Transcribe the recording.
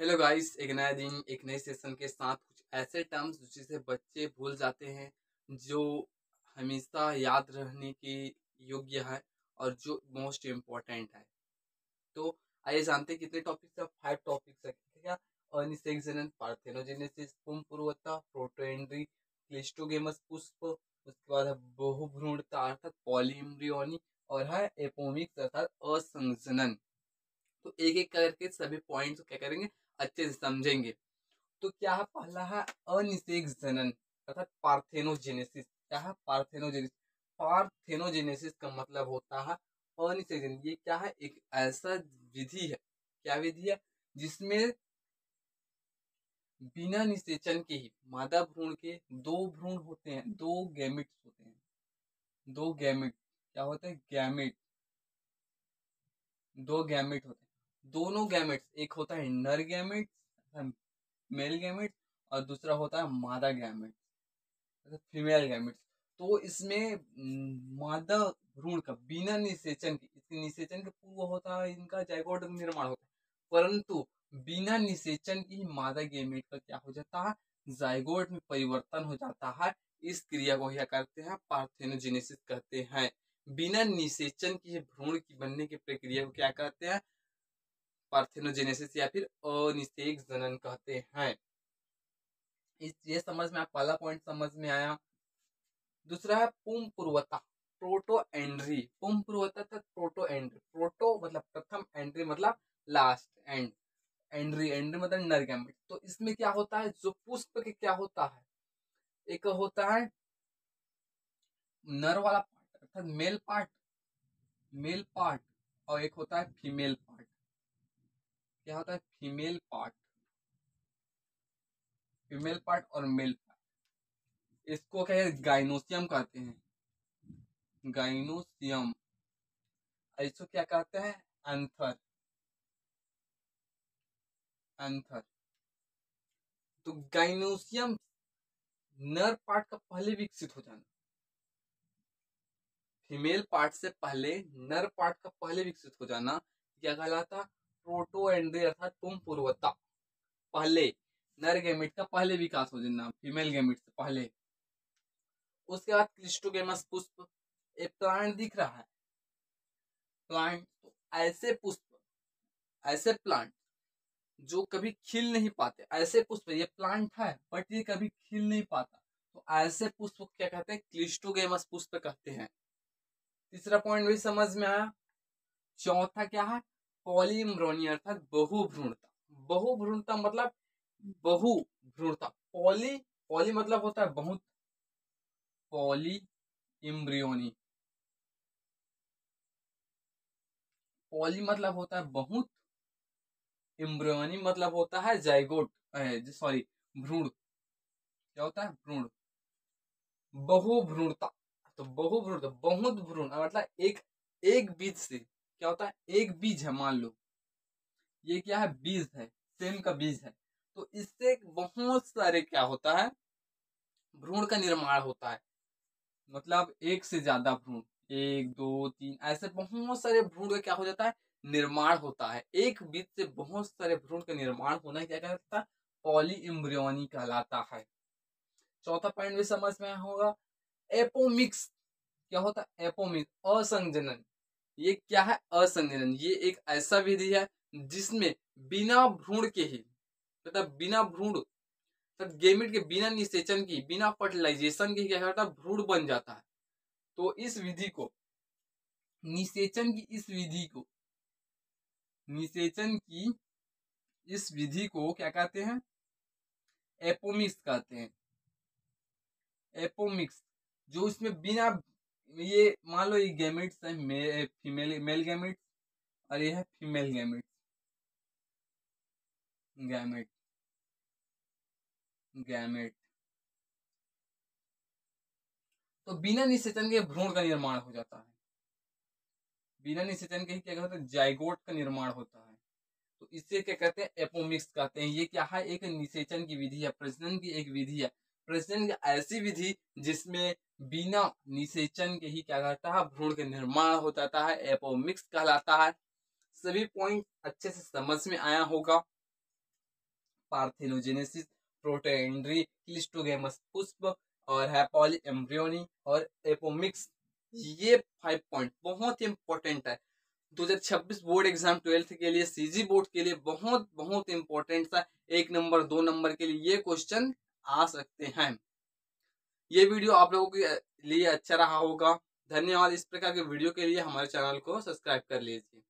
Hello guys, एक नया दिन एक नए सेशन के साथ कुछ ऐसे टर्म्स जिसे बच्चे भूल जाते हैं, जो हमेशा याद रहने के योग्य है और जो मोस्ट इम्पोर्टेंट है। तो आइए जानते हैं कितने टॉपिक्स है। 5 टॉपिक्स है, ठीक है। अनिसेक्सजनन, पार्थेनोजेनेसिस, पुंपूर्वता, प्रोटोएंड्री, क्लिस्टोगेमस पुष्प, उसके बाद है बहुभ्रूणता अर्थात पॉलीएम्ब्रियोनी, और है एपोमिक्स अर्थात असंजनन। तो एक एक करके सभी पॉइंट्स क्या करेंगे, अच्छे से समझेंगे। तो क्या है, पहला है अनिषेक जनन अर्थात पार्थेनोजेनेसिस। क्या है, पार्थेनोजेनेसिस। पार्थेनोजेनेसिस का मतलब होता है अनिषेक जनन। ये क्या है, एक ऐसा विधि है, क्या विधि है, जिसमें बिना निषेचन के ही मादा भ्रूण के दो भ्रूण होते हैं, दो गैमेट्स होते हैं, दो गैमेट। क्या होते हैं, गैमेट। दो गैमेट होते हैं, दोनों गैमेट्स, एक होता है नर गैमेट, मेल गैमेट, और दूसरा होता है मादा गैमेट, फीमेल गैमेट्स। तो इसमें मादा भ्रूण का बिना निषेचन के, इसके निषेचन के पूर्व होता है इनका जाइगोट निर्माण होता है, परंतु बिना निषेचन की ही मादा गैमेट का क्या हो जाता है, जाइगोट में परिवर्तन हो जाता है। इस क्रिया को क्या करते हैं, पार्थेनोजेनेसिस कहते हैं। बिना निषेचन की भ्रूण की बनने की प्रक्रिया को क्या कहते हैं, पार्थेनोजेनेसिस या फिर अनिषेक जनन कहते हैं। ये समझ में, पहला पॉइंट समझ में आया। दूसरा है पुंपूर्वता, प्रोटो एंड्री। पुंपूर्वता तक प्रोटो एंड्री, प्रोटो मतलब प्रथम, एंड्री मतलब लास्ट, एंड्री, एंड्री मतलब नर गैमेट। तो इसमें क्या होता है, जो पुष्प के क्या होता है, एक होता है नर वाला पार्ट अर्थात मेल पार्ट, मेल पार्ट, और एक होता है फीमेल पार्ट। क्या होता है, फीमेल पार्ट, फीमेल पार्ट और मेल पार्ट। इसको क्या गाइनोसियम कहते हैं, गाइनोसियम। इसको क्या कहते हैं, एंथर, एंथर। तो गाइनोसियम नर पार्ट का पहले विकसित हो जाना, फीमेल पार्ट से पहले नर पार्ट का पहले विकसित हो जाना क्या कहलाता, प्रोटो एंड्री अर्थात पुंपूर्वता। पहले नर गैमेट का पहले विकास हो जाना, फीमेल गैमेट से पहले। उसके बाद क्लिस्टोगेमस पुष्प। एक प्लांट दिख रहा है, प्लांट। तो ऐसे पुष्प, ऐसे प्लांट जो कभी खिल नहीं पाते, ऐसे पुष्प, ये प्लांट है बट ये कभी खिल नहीं पाता, तो ऐसे पुष्प को क्या कहते हैं, क्लिस्टोगेमस पुष्प कहते हैं। तीसरा पॉइंट भी समझ में आया। चौथा क्या है, पॉलीम्ब्रोनी अर्थात बहुभ्रूणता। बहुभ्रूणता मतलब बहुभ्रूणता। पॉली, पॉली मतलब होता है बहुत, पॉली इम्ब्रियोनी, पॉली मतलब होता है बहुत, इम्ब्रियोनी मतलब होता है जाइगोट, सॉरी भ्रूण। क्या होता है, भ्रूण। बहुभ्रूणता, तो बहुभ्रूण, बहुत भ्रूण मतलब एक, एक बीज से क्या होता है, एक बीज है, मान लो ये क्या है, बीज है, सेम का बीज है। तो इससे बहुत सारे क्या होता है, भ्रूण का निर्माण होता है। मतलब एक से ज्यादा भ्रूण, एक दो तीन ऐसे बहुत सारे भ्रूण का क्या हो जाता है, निर्माण होता है। एक बीज से बहुत सारे भ्रूण का निर्माण होना क्या कहलाता है, पॉली इम्ब्रियोनी कहलाता है। चौथा पॉइंट भी समझ में होगा। एपोमिक्स। क्या होता है, एपोमिक्स, असंजनन। ये क्या है, असंजनन। ये एक ऐसा विधि है जिसमें बिना भ्रूण के ही, मतलब बिना भ्रूण, मतलब गेमिट के बिना निषेचन की, बिना फर्टिलाइजेशन के क्या करता है, भ्रूण बन जाता है। तो इस विधि को, निषेचन की इस विधि को, निषेचन की इस विधि को क्या कहते हैं, एपोमिक्स कहते हैं। एपोमिक्स, जो इसमें बिना, ये मान लो ये गैमेट्स है, फीमेल, मेल गैमेट्स, और ये है फीमेल गैमेट्स, गैमेट, गैमेट। तो बिना निषेचन के भ्रूण का निर्माण हो जाता है, बिना निषेचन के ही क्या कहते हैं, जाइगोट का निर्माण होता है। तो इसे क्या कहते हैं, एपोमिक्स कहते हैं। ये क्या है, एक निषेचन की विधि है, प्रजनन की एक विधि है। प्रजनन की ऐसी विधि जिसमें बिना निषेचन के ही क्या करता है, भ्रूण का निर्माण हो जाता है, एपोमिक्स कहलाता है। सभी पॉइंट अच्छे से समझ में आया होगा। पार्थेनोजेनेसिस, प्रोटोएंड्री, क्लिस्टोगेमस पुष्प और है पॉलीएम्ब्रियोनी और एपोमिक्स। ये 5 पॉइंट बहुत ही इंपॉर्टेंट है 2026 बोर्ड एग्जाम 12th के लिए, सीजी बोर्ड के लिए बहुत बहुत इंपॉर्टेंट था। 1 नंबर 2 नंबर के लिए ये क्वेश्चन आ सकते हैं। ये वीडियो आप लोगों के लिए अच्छा रहा होगा। धन्यवाद। इस प्रकार के वीडियो के लिए हमारे चैनल को सब्सक्राइब कर लीजिए।